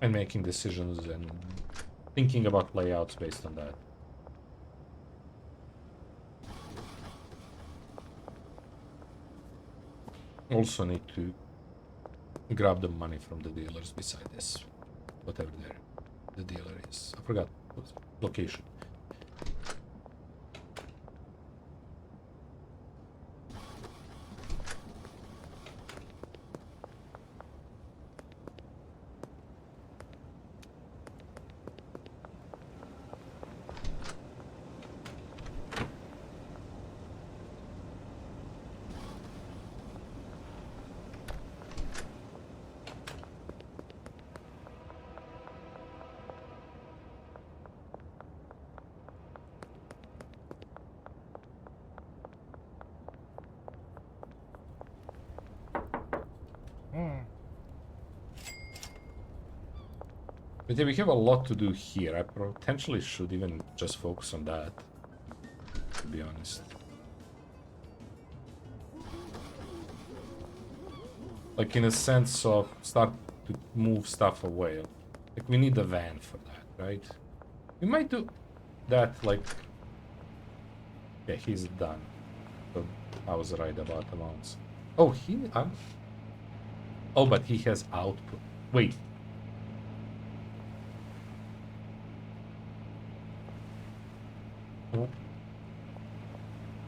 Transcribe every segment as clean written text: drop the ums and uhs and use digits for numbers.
and making decisions and thinking about layouts based on that. Also need to grab the money from the dealers beside this, whatever the dealer is. I forgot what location. But yeah, we have a lot to do here. I potentially should even just focus on that, to be honest. Like, in a sense of start to move stuff away. Like, we need a van for that, right? We might do that, like... Yeah, he's done. So I was right about amounts. Oh, oh, but he has output. Wait.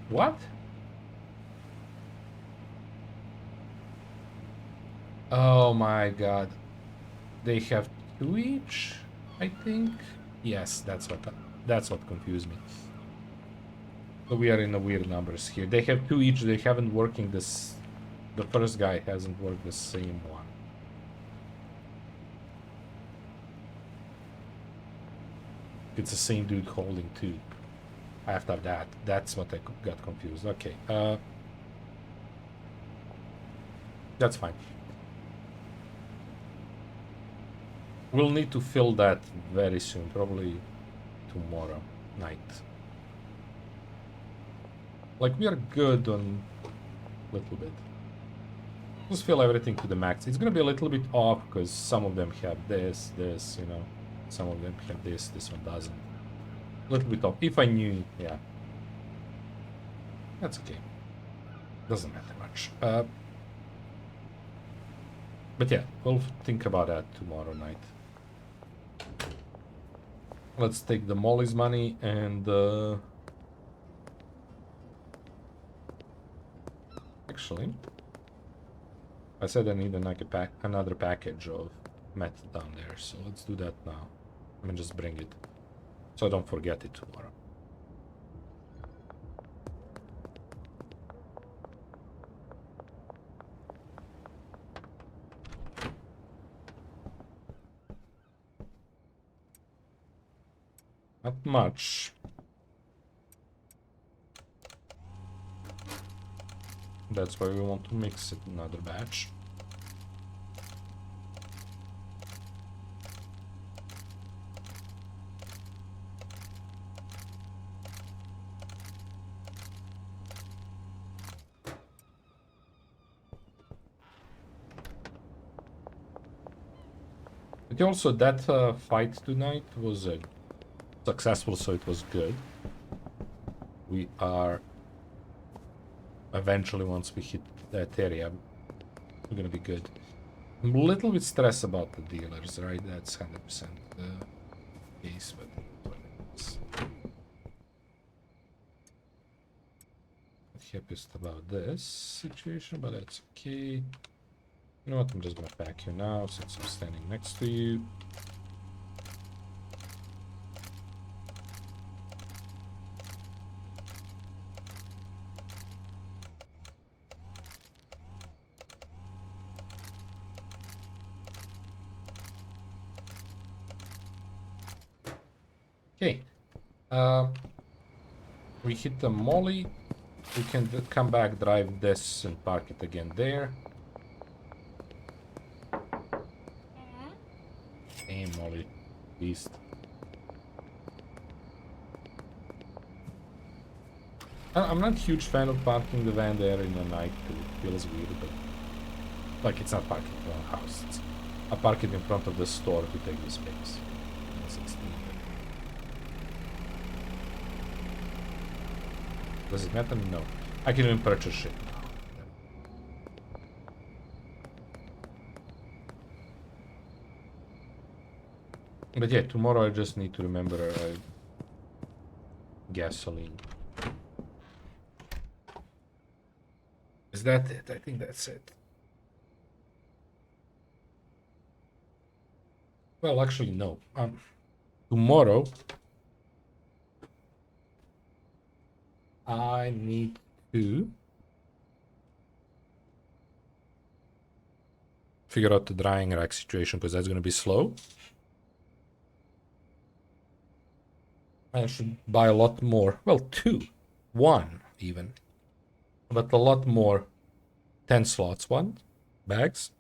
What? Oh my god. They have 2 each, I think? Yes, that's what confused me. So we are in the weird numbers here. They have 2 each, they haven't working this... The first guy hasn't worked the same one. It's the same dude holding 2. After that, that's what I got confused. Okay, that's fine. We'll need to fill that very soon, probably tomorrow night. Like, we are good on a little bit. Just fill everything to the max. It's gonna be a little bit off because some of them have this, you know. Some of them have this one doesn't. A little bit off. If I knew, yeah. That's okay. Doesn't matter much. But yeah, we'll think about that tomorrow night. Let's take the Molly's money and actually, I said I need another package of meth down there, so let's do that now. Let me just bring it, so I don't forget it tomorrow. Not much. That's why we want to mix it in another batch. But also, that fight tonight was successful, so it was good. We are eventually, once we hit that area, we're gonna be good. I'm a little bit stressed about the dealers, right? That's 100% the case, but not happiest about this situation, but that's okay. You know what? I'm just gonna pack you now since I'm standing next to you. Okay. We hit the Molly. We can come back, drive this, and park it again there. Hey, Molly. Beast. I'm not a huge fan of parking the van there in the night, because it feels weird, but Like, it's not parking in our house. I park it in front of the store to take the space. 16. Does it matter? No. I can even purchase shit now. But yeah, tomorrow I just need to remember gasoline. Is that it? I think that's it. Well, actually, no. Tomorrow I need to figure out the drying rack situation because that's going to be slow. I should buy a lot more. Well, 2. 1 even. But a lot more 10 slots bags.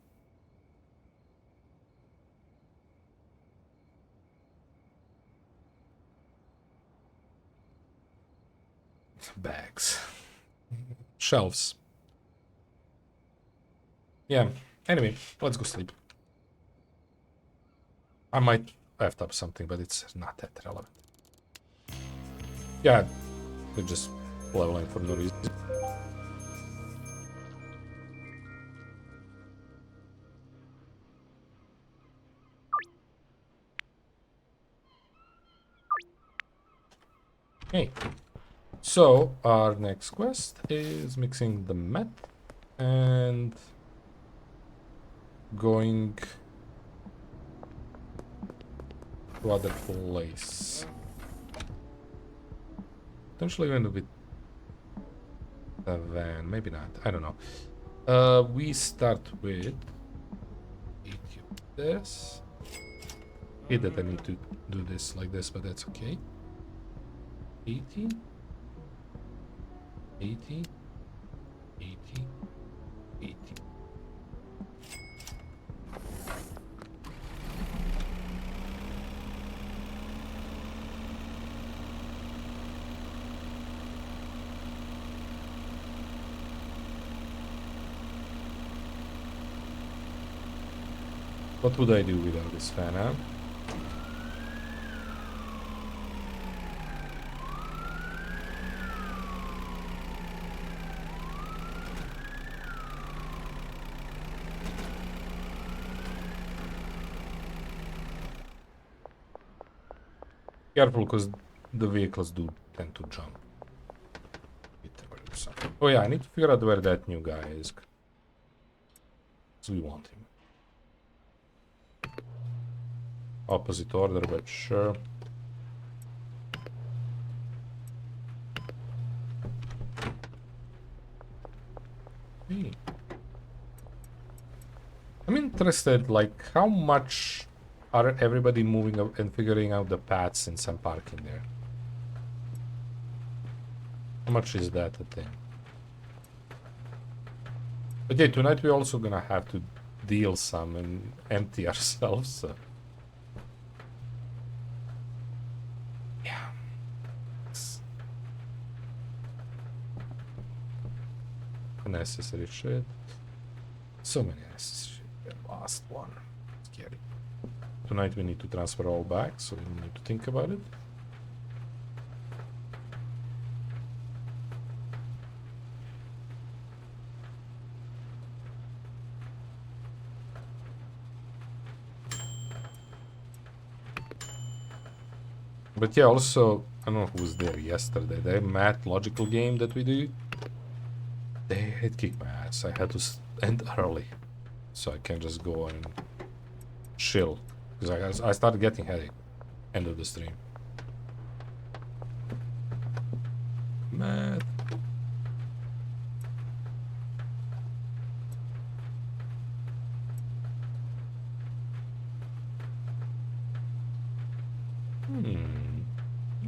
Bags. Shelves. Yeah. Anyway, let's go sleep. I might have up something, but it's not that relevant. Yeah, we're just leveling for no reason. Hey. So, our next quest is mixing the meth and going to other place. Potentially going with the van, maybe not, I don't know. We start with this. Hate that I need to do this like this, but that's okay. 80, 80, 80, 80. What would I do without this fan, huh? Careful, because the vehicles do tend to jump. Oh yeah, I need to figure out where that new guy is. So we want him. Opposite order, but sure. Hey. I'm interested, like, how much are everybody moving up and figuring out the paths since I'm parking there? How much is that a thing? But yeah, tonight we're also gonna have to deal some and empty ourselves, so. Yeah. Unnecessary shit. So many unnecessary shit. The last one. Scary. Tonight we need to transfer all back, so we need to think about it. But yeah, also, I don't know who was there yesterday. The math logical game that we do, it kicked my ass. I had to end early, so I can just go and chill. Because I started getting headache end of the stream. Math.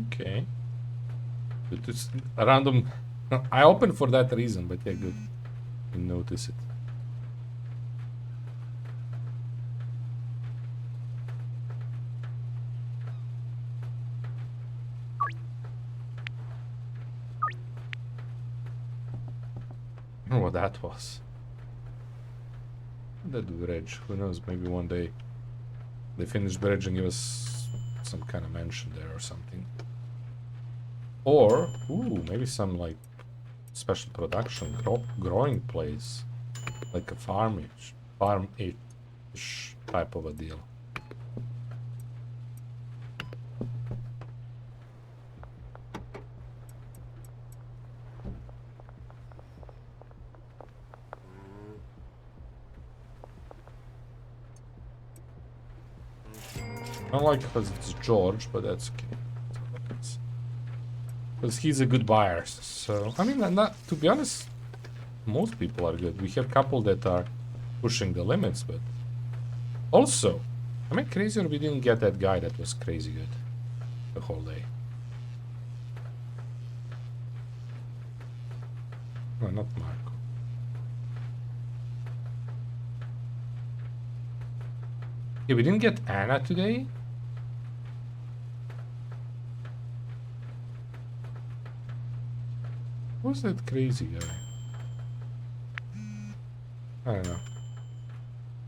Okay. It's a random. I opened for that reason, but yeah, good. You notice it. I don't know what that was. that bridge? Who knows? Maybe one day they finish the bridge and give us some kind of mansion there or something. Or, ooh, maybe some like special production growing place, like a farm-ish type of a deal. I don't like it because it's George, but that's okay. Because he's a good buyer. So, I mean, not to be honest, most people are good. We have a couple that are pushing the limits, but also, I mean, crazier we didn't get that guy that was crazy good the whole day. No, not Marco. Yeah, we didn't get Anna today. Who's that crazy guy? I don't know.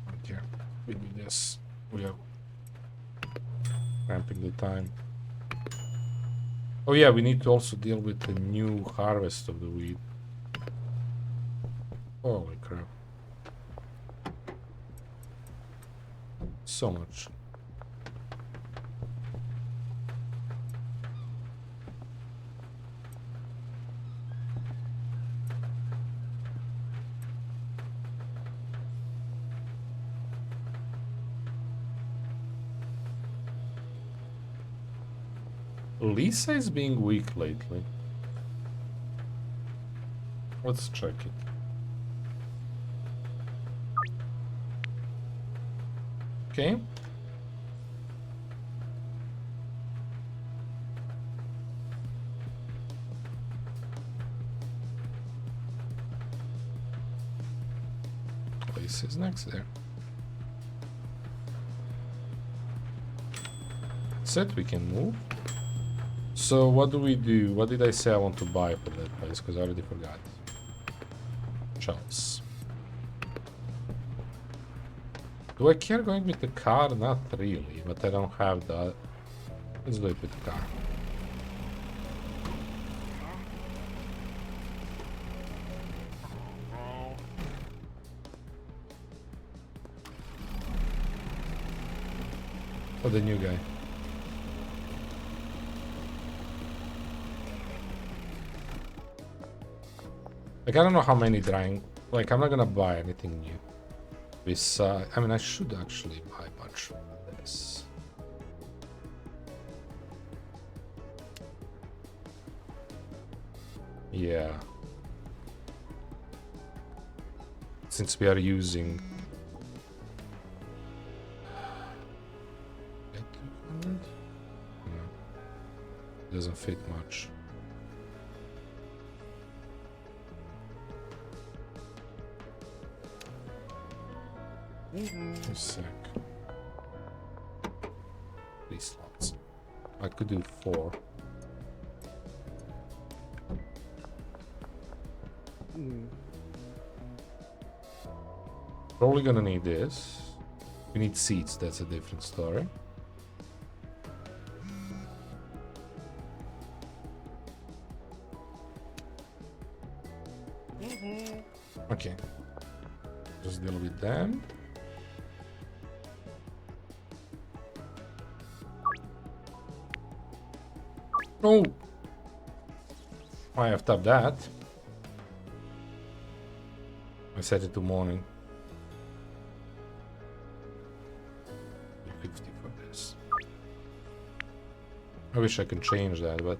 I don't care. We do this. We are ramping the time. Oh yeah, we need to also deal with the new harvest of the wheat. Holy crap. So much. Lisa is being weak lately. Let's check it. Okay. Place is next there. Set, we can move. So what do we do? What did I say I want to buy for that place? Because I already forgot. Shelves. Do I care going with the car? Not really, but I don't have the... Let's do it with the car. For the new guy. Like, I don't know how many drying... Like, I'm not gonna buy anything new. Besides... I mean, I should actually buy much of this. Yeah. Since we are using... No. Doesn't fit much. A sec. 3 slots. I could do 4. Probably gonna need this. We need seats, that's a different story. Okay. Just deal with them. Oh! I have tapped that. I set it to morning. 50 for this. I wish I could change that, but...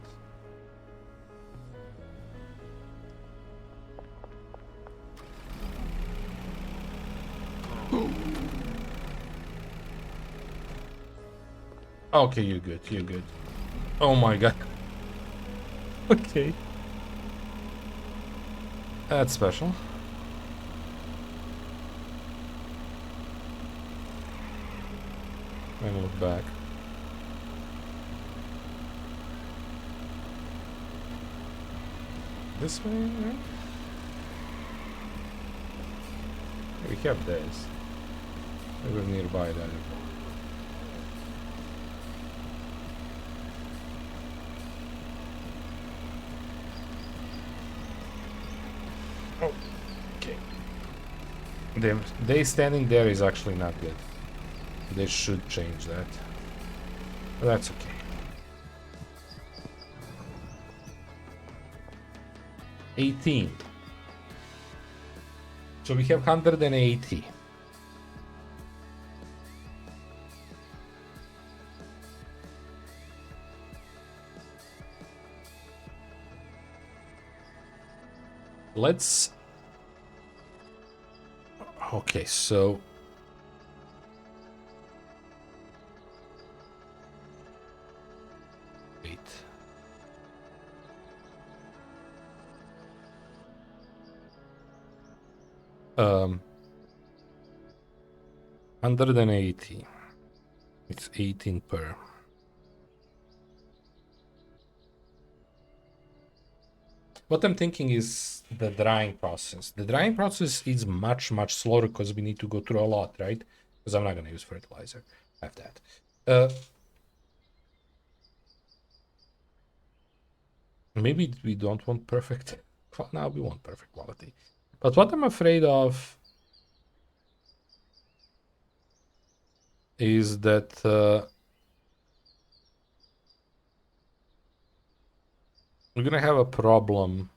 Okay, you're good, you're good. Oh my god. Okay. That's special. And look back. This way, right? We have this. We're nearby that. Okay. They standing there is actually not good. They should change that. But that's okay. $18. So we have 180. Let's... Okay, so... Wait. Um... 180. It's 18 per. What I'm thinking is the drying process. The drying process is much, much slower because we need to go through a lot, right? Because I'm not going to use fertilizer. I have that. Maybe we don't want perfect. Now we want perfect quality. But what I'm afraid of is that we're going to have a problem.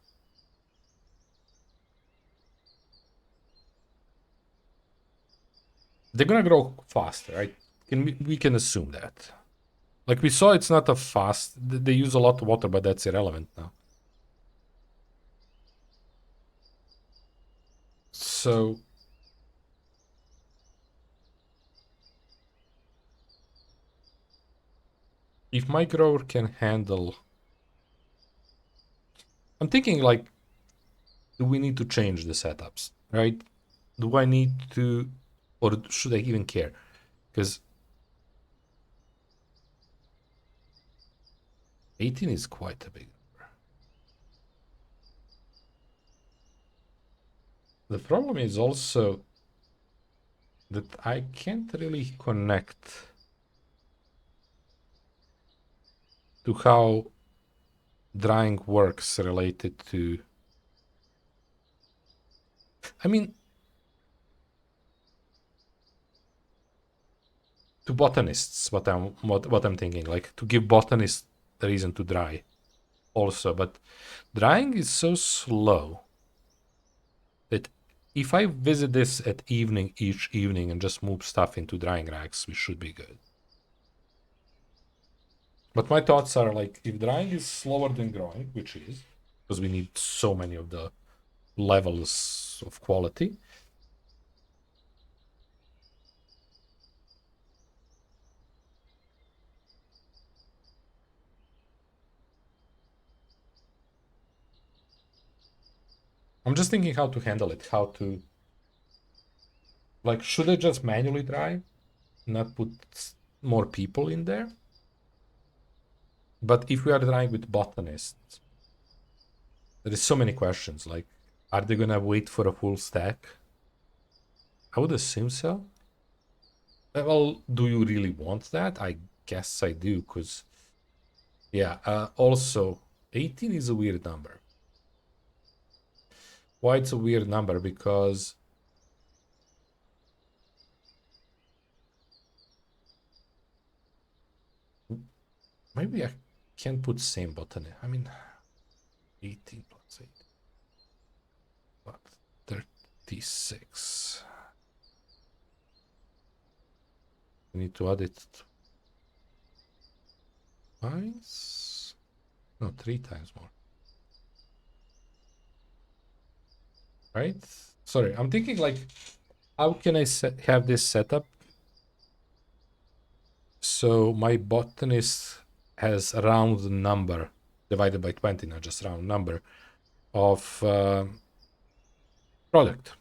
They're going to grow faster, right? We can assume that. Like we saw, it's not a fast. They use a lot of water, but that's irrelevant now. So if my grower can handle... I'm thinking like, do we need to change the setups, right? Do I need to, or should I even care? Because 18 is quite a big number. The problem is also that I can't really connect to how drying works related to... I mean, to botanists, what I'm thinking, like to give botanists a reason to dry also, but drying is so slow that if I visit this at evening each evening and just move stuff into drying racks, we should be good. But my thoughts are like, if drying is slower than growing, which is, because we need so many of the levels of quality. I'm just thinking how to handle it, how to... Like, should I just manually dry, not put more people in there? But if we are drying with botanists, there is so many questions. Like, are they gonna wait for a full stack? I would assume so. Well, do you really want that? I guess I do, because yeah. Also, 18 is a weird number. Why it's a weird number? Because maybe I can put same button. I mean, 18 plus 8, but 36. We need to add it twice. No, 3 times more. Right? Sorry, I'm thinking like, how can I have this setup so my botanist has a round number divided by 20, not just round number, of product,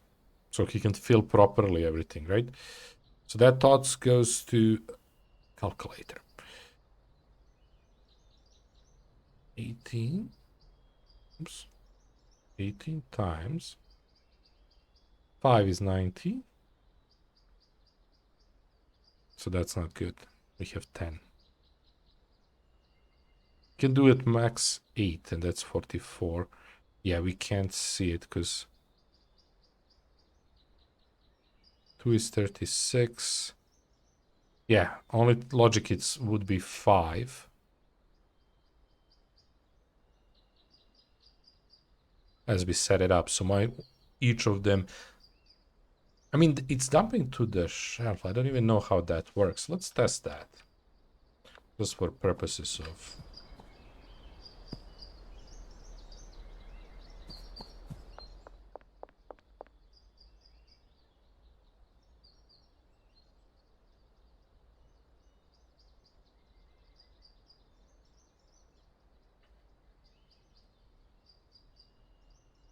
so he can fill properly everything, right? So that thought goes to calculator. 18, oops, 18 times 5 is 90. So that's not good. We have 10. Can do it max 8, and that's 44. Yeah, we can't see it because 2 is 36. Yeah, only logic would be 5 as we set it up. So each of them, I mean, it's dumping to the shelf. I don't even know how that works. Let's test that just for purposes of.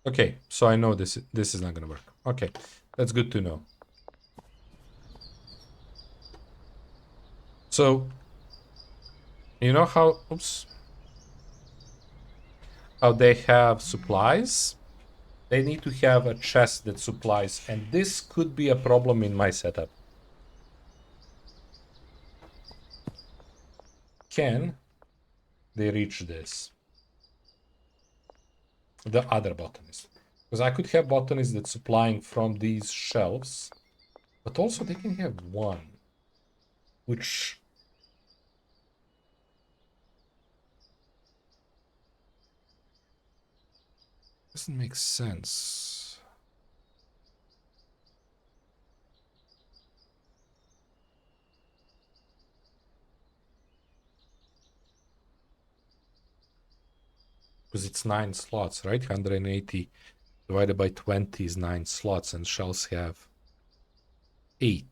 Okay, so I know this is not gonna work. Okay, that's good to know. So you know how, oops, how they have supplies? They need to have a chest that supplies, and this could be a problem in my setup. Can they reach this? The other botanist. Because I could have botanists that's supplying from these shelves, but also they can have one, which doesn't make sense. Because it's 9 slots, right? 180 divided by 20 is 9 slots, and shells have 8.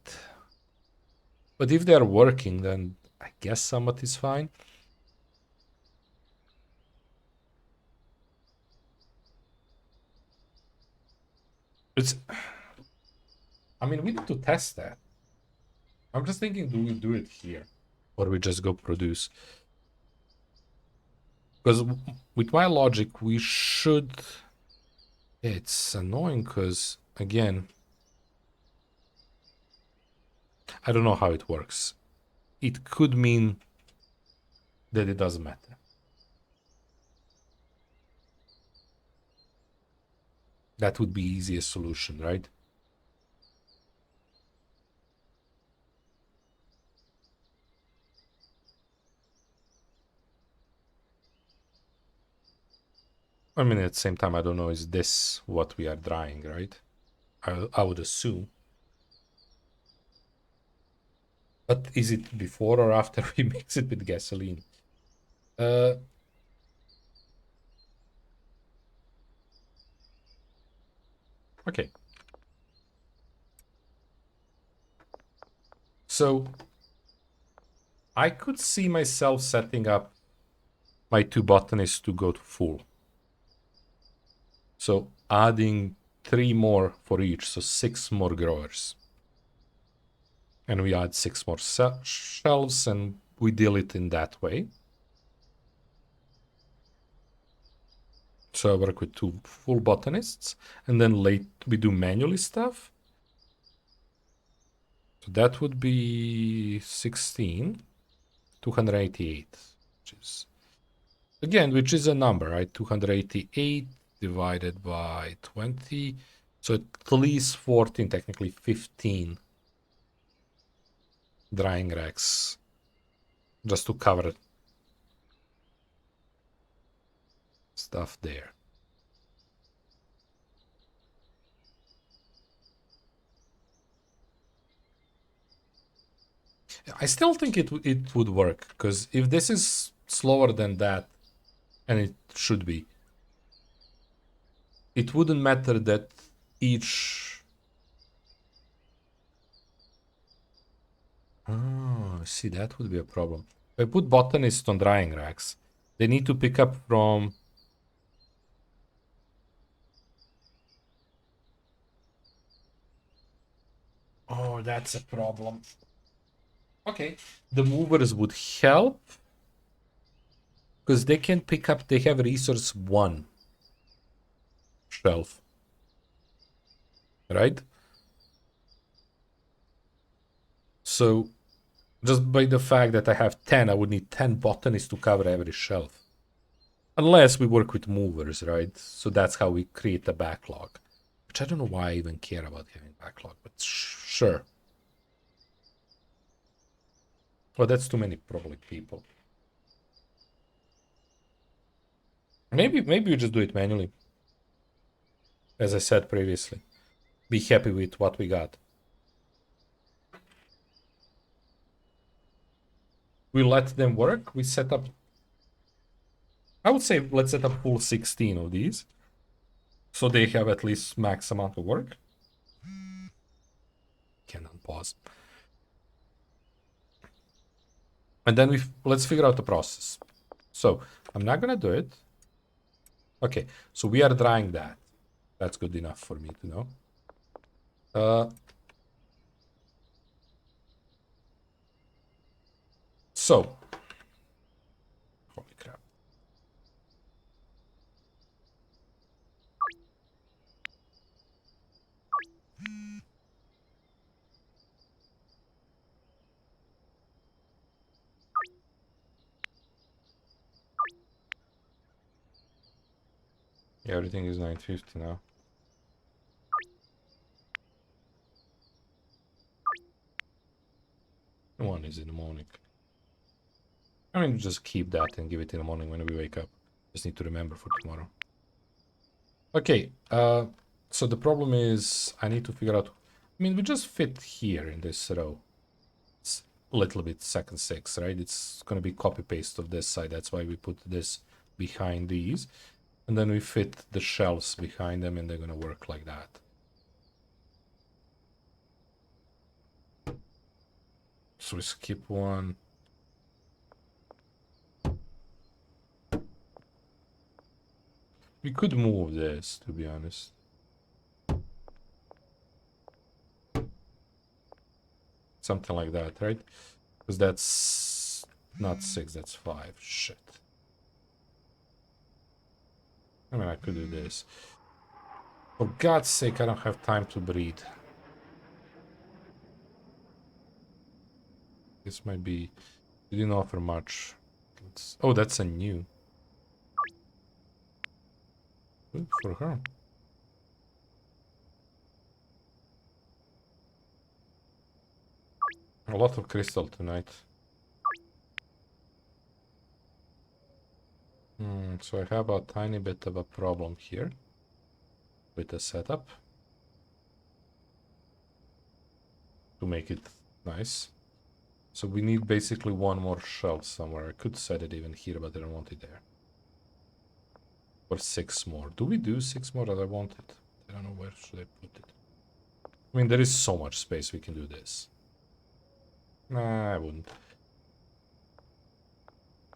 But if they're working, then I guess somewhat is fine. It's, I mean, we need to test that. I'm just thinking, do we do it here? Or we just go produce? Because with my logic, we should. It's annoying because, again, I don't know how it works. It could mean that it doesn't matter. That would be easiest solution, right? I mean, at the same time, I don't know, is this what we are drying, right? I would assume. But is it before or after we mix it with gasoline? Uh, okay. So I could see myself setting up my 2 botanists to go to full. So adding 3 more for each, so 6 more growers. And we add 6 more shelves, and we deal it in that way. So I work with 2 full botanists, and then late we do manually stuff. So that would be 16, 288, which is, again, which is a number, right? 288 divided by 20. So at least 14, technically 15 drying racks just to cover stuff there. I still think it would work, because if this is slower than that, and it should be, it wouldn't matter that each. Oh, see, that would be a problem. If I put botanists on drying racks, they need to pick up from. Oh, that's a problem. Okay, the movers would help because they can pick up. They have resource 1 shelf, right? So Just by the fact that I have 10, I would need 10 botanists to cover every shelf. Unless we work with movers, right? So that's how we create the backlog. Which I don't know why I even care about having backlog, but sure. Well, that's too many probably people. Maybe we just do it manually. As I said previously. Be happy with what we got. We let them work. We set up... I would say let's set up full 16 of these. So they have at least max amount of work. Can unpause. And then let's figure out the process. So I'm not gonna do it. Okay, so we are drying that. That's good enough for me to know. So, holy crap. Yeah, everything is 950 now. One is in the morning. I mean, just keep that and give it in the morning when we wake up. Just need to remember for tomorrow. Okay, so the problem is I need to figure out... I mean, we just fit here in this row. It's a little bit second 6, right? It's going to be copy-paste of this side. That's why we put this behind these. And then we fit the shelves behind them, and they're going to work like that. So we skip one. We could move this, to be honest. Something like that, right? Because that's not 6, that's 5. Shit. I mean, I could do this. For God's sake, I don't have time to breed. This might be... We didn't offer much. Oh, that's a new. Good for her. A lot of crystal tonight. So I have a tiny bit of a problem here with the setup to make it nice. So we need basically one more shelf somewhere. I could set it even here, but I don't want it there. Or 6 more. Do we do 6 more that I want it? I don't know where should I put it. I mean, there is so much space we can do this. Nah, I wouldn't.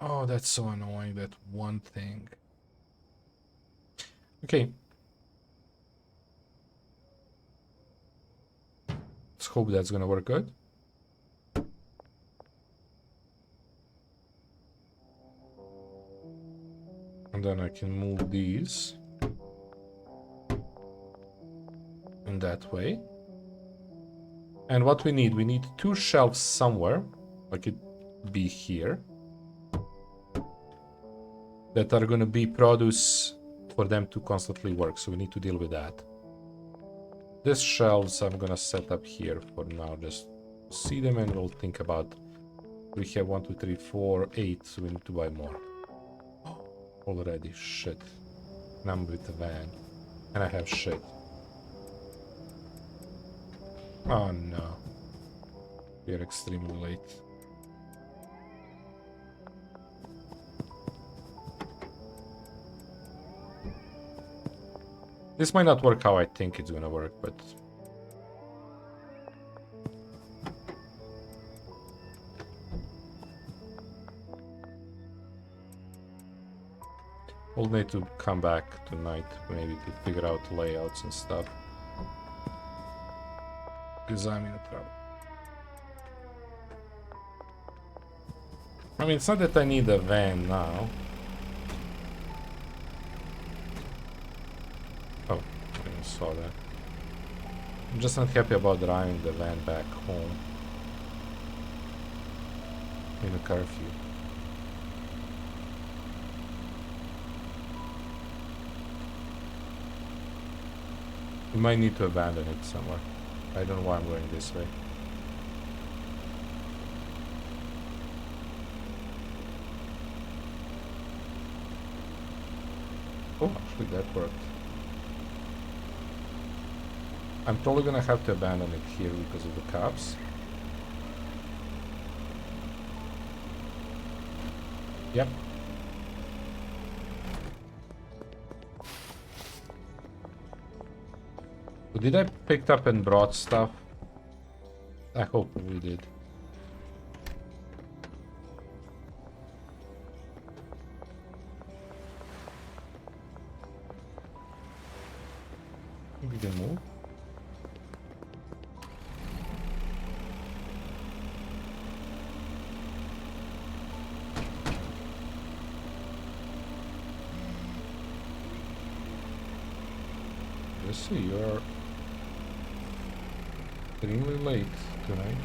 Oh, that's so annoying, that one thing. Okay. Let's hope that's gonna work good. And then I can move these in that way. And what we need 2 shelves somewhere, like it be here, that are gonna be produce for them to constantly work, so we need to deal with that. These shelves I'm gonna set up here for now, just see them and we'll think about... We have 1, 2, 3, 4, 8, so we need to buy more. Already, shit. And I'm with the van. And I have shit. Oh no. We are extremely late. This might not work how I think it's gonna work, but... We'll need to come back tonight, maybe to figure out layouts and stuff. Because I'm in trouble. I mean, it's not that I need a van now. Oh, I didn't saw that. I'm just not happy about driving the van back home. in a curfew. We might need to abandon it somewhere. I don't know why I'm going this way. Oh, actually that worked. I'm probably gonna have to abandon it here because of the cops. Yep. But did I pick up and brought stuff? I hope we did. We can move. Let's see, you're extremely late tonight.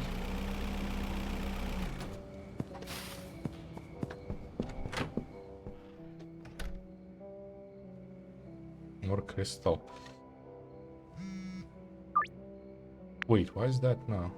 More crystal. Wait, why is that now?